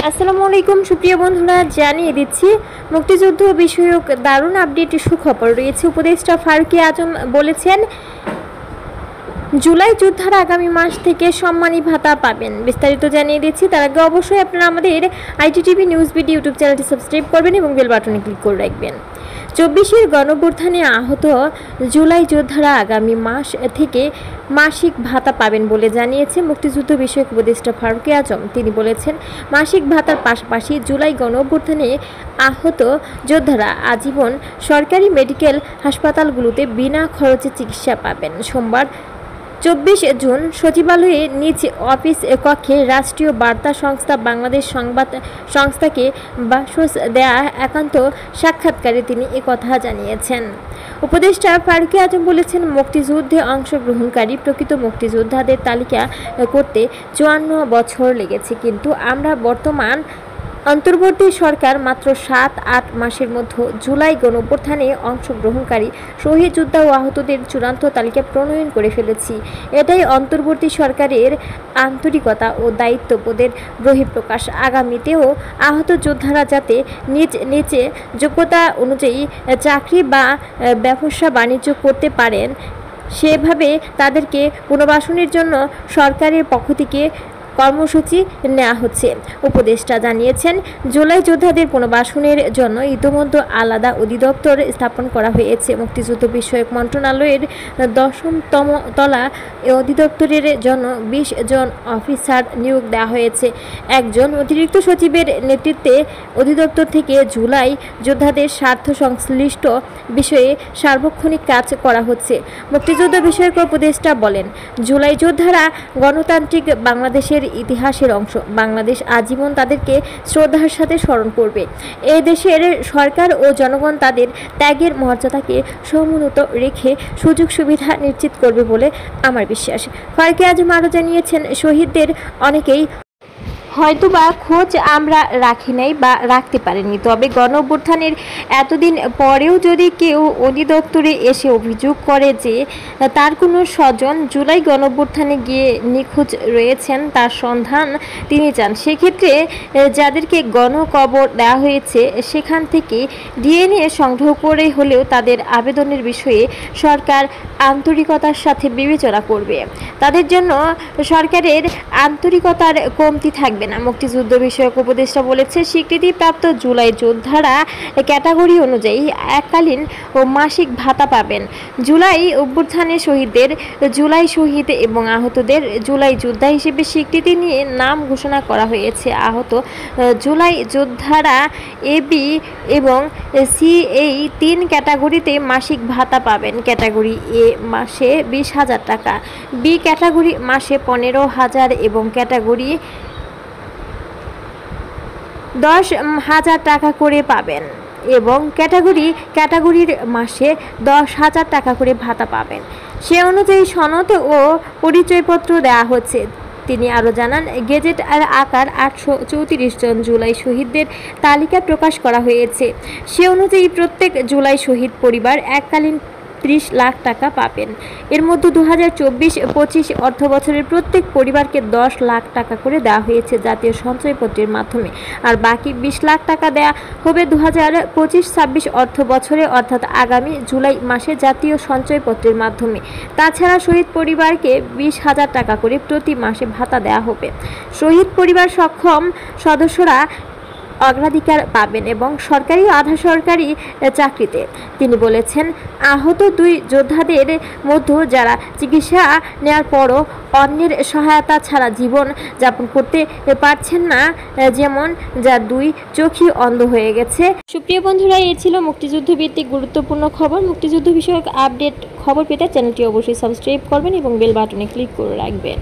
আসসালামু আলাইকুম সুপ্রিয় বন্ধুরা, জানিয়ে দিচ্ছি মুক্তিযুদ্ধ বিষয়ক দারুণ আপডেট সুখবর রয়েছে। উপদেষ্টা ফারুক আজম বলেছেন, জুলাই যোদ্ধারা আগামী মাস থেকে সম্মানী ভাতা পাবেন। বিস্তারিত জানিয়ে দিচ্ছি। তার আগে অবশ্যই আপনারা আমাদের আইটিটিভি নিউজ বিডি ইউটিউব চ্যানেলটি সাবস্ক্রাইব করবেন এবং বেল বাটনে ক্লিক করে রাখবেন। 24-এর গণঅভ্যুত্থানে আহত জুলাই যোদ্ধারা আগামী মাস থেকে মাসিক ভাতা পাবেন বলে জানিয়েছে মুক্তিযুদ্ধ বিষয়ক উপদেষ্টা ফারুক আজম। তিনি বলেছেন, মাসিক ভাতার পাশাপাশি জুলাই গণঅভ্যুত্থানে আহত যোদ্ধারা আজীবন সরকারি মেডিকেল হাসপাতালগুলোতে বিনা খরচে চিকিৎসা পাবেন। সোমবার 24 জুন সচিবালয়ে নিজ অফিস কক্ষে রাষ্ট্রীয় বার্তা সংস্থা বাংলাদেশ সংবাদ সংস্থাকে বাসস দেয়া একান্ত সাক্ষাৎকারে তিনি একথা জানিয়েছেন। উপদেষ্টা ফারুক আজম বলেছেন, মুক্তিযুদ্ধে অংশগ্রহণকারী প্রকৃত মুক্তিযোদ্ধাদের তালিকা করতে 54 বছর লেগেছে, কিন্তু আমরা বর্তমান অন্তর্বর্তী সরকার মাত্র 7-8 মাসের মধ্যে জুলাই গণঅভ্যুত্থানে অংশগ্রহণকারী শহীদ যোদ্ধা ও আহতদের চূড়ান্ত তালিকা প্রণয়ন করে ফেলেছি। এটাই অন্তর্বর্তী সরকারের আন্তরিকতা ও দায়িত্ববোধের বহিঃপ্রকাশ। আগামীতেও আহত যোদ্ধারা যাতে নিজ নিচে যোগ্যতা অনুযায়ী চাকরি বা ব্যবসা বাণিজ্য করতে পারেন, সেভাবে তাদেরকে পুনর্বাসনের জন্য সরকারের পক্ষ থেকে কর্মসূচি নেওয়া হচ্ছে। উপদেষ্টা জানিয়েছেন, জুলাই যোদ্ধাদের পুনর্বাসনের জন্য ইতিমধ্যে আলাদা অধিদপ্তর স্থাপন করা হয়েছে। মুক্তিযুদ্ধ বিষয়ক মন্ত্রণালয়ের 10তম তলা অধিদপ্তরের জন্য 20 জন অফিসার নিয়োগ দেওয়া হয়েছে। একজন অতিরিক্ত সচিবের নেতৃত্বে অধিদপ্তর থেকে জুলাই যোদ্ধাদের স্বার্থ সংশ্লিষ্ট বিষয়ে সার্বক্ষণিক কাজ করা হচ্ছে। মুক্তিযুদ্ধ বিষয়ক উপদেষ্টা বলেন, জুলাই যোদ্ধারা গণতান্ত্রিক বাংলাদেশের ইতিহাসের অংশ। বাংলাদেশ আজীবন তাদেরকে শ্রদ্ধার সাথে স্মরণ করবে। এই দেশের সরকার ও জনগণ তাদের ত্যাগের মর্যাদাকে সমুন্নত রেখে সুযোগ সুবিধা নিশ্চিত করবে বলে আমার বিশ্বাস। ফারুক আজম আরও জানিয়েছেন, শহীদদের অনেকেই হয়তোবা খোঁজ আমরা রাখি নাই বা রাখতে পারিনি, তবে গণঅভ্যুত্থানের এতদিন পরেও যদি কেউ অধিদপ্তরে এসে অভিযোগ করে যে তার কোনো স্বজন জুলাই গণঅভ্যুত্থানে গিয়ে নিখোঁজ রয়েছেন, তার সন্ধান তিনি চান, সেক্ষেত্রে যাদেরকে গণকবর দেওয়া হয়েছে সেখান থেকে ডিএনএ সংগ্রহ করে হলেও তাদের আবেদনের বিষয়ে সরকার আন্তরিকতার সাথে বিবেচনা করবে। তাদের জন্য সরকারের আন্তরিকতার কমতি থাকবে না। মুক্তিযুদ্ধ বিষয়ক উপদেষ্টা বলেছে, স্বীকৃতিপ্রাপ্ত জুলাই যোদ্ধারা ক্যাটাগরি অনুযায়ী এককালীন ও মাসিক ভাতা পাবেন। জুলাই অভ্যুত্থানে শহীদদের জুলাই শহীদ এবং আহতদের জুলাই যোদ্ধা হিসেবে স্বীকৃতি নিয়ে নাম ঘোষণা করা হয়েছে। আহত জুলাই যোদ্ধারা এবি এবং সি এই 3 ক্যাটাগরিতে মাসিক ভাতা পাবেন। ক্যাটাগরি এ মাসে 20,000 টাকা, বি ক্যাটাগরি মাসে 15,000 এবং ক্যাটাগরি 10,000 টাকা করে পাবেন এবং ক্যাটাগরির মাসে 10,000 টাকা করে ভাতা পাবেন। সে অনুযায়ী সনদ ও পরিচয়পত্র দেওয়া হচ্ছে। তিনি আরও জানান, গেজেট আকার 834 জন জুলাই শহীদদের তালিকা প্রকাশ করা হয়েছে। সে অনুযায়ী প্রত্যেক জুলাই শহীদ পরিবার এককালীন 30 লাখ টাকা পাবেন। এর মধ্যে 2024-25 অর্থ বছরের প্রত্যেক পরিবারকে 10 লাখ টাকা করে দেওয়া হয়েছে জাতীয় সঞ্চয়পত্রের মাধ্যমে, আর বাকি 20 লাখ টাকা দেওয়া হবে 2025-26 অর্থ বছরে, অর্থাৎ আগামী জুলাই মাসে জাতীয় সঞ্চয়পত্রের মাধ্যমে। তাছাড়া শহীদ পরিবারকে 20,000 টাকা করে প্রতি মাসে ভাতা দেওয়া হবে। শহীদ পরিবার সক্ষম সদস্যরা অগ্রাধিকার পাবেন এবং সরকারি ও আধা সরকারি চাকরিতে। তিনি বলেছেন, আহত 2 যোদ্ধাদের মধ্যে যারা চিকিৎসা নেওয়ার পরও অন্যের সহায়তা ছাড়া জীবন যাপন করতে পারছেন না, যেমন যার 2 চোখই অন্ধ হয়ে গেছে। সুপ্রিয় বন্ধুরা, এই ছিল মুক্তিযুদ্ধ ভিত্তিক গুরুত্বপূর্ণ খবর। মুক্তিযুদ্ধ বিষয়ক আপডেট খবর পেতে চ্যানেলটি অবশ্যই সাবস্ক্রাইব করবেন এবং বেল বাটনে ক্লিক করে রাখবেন।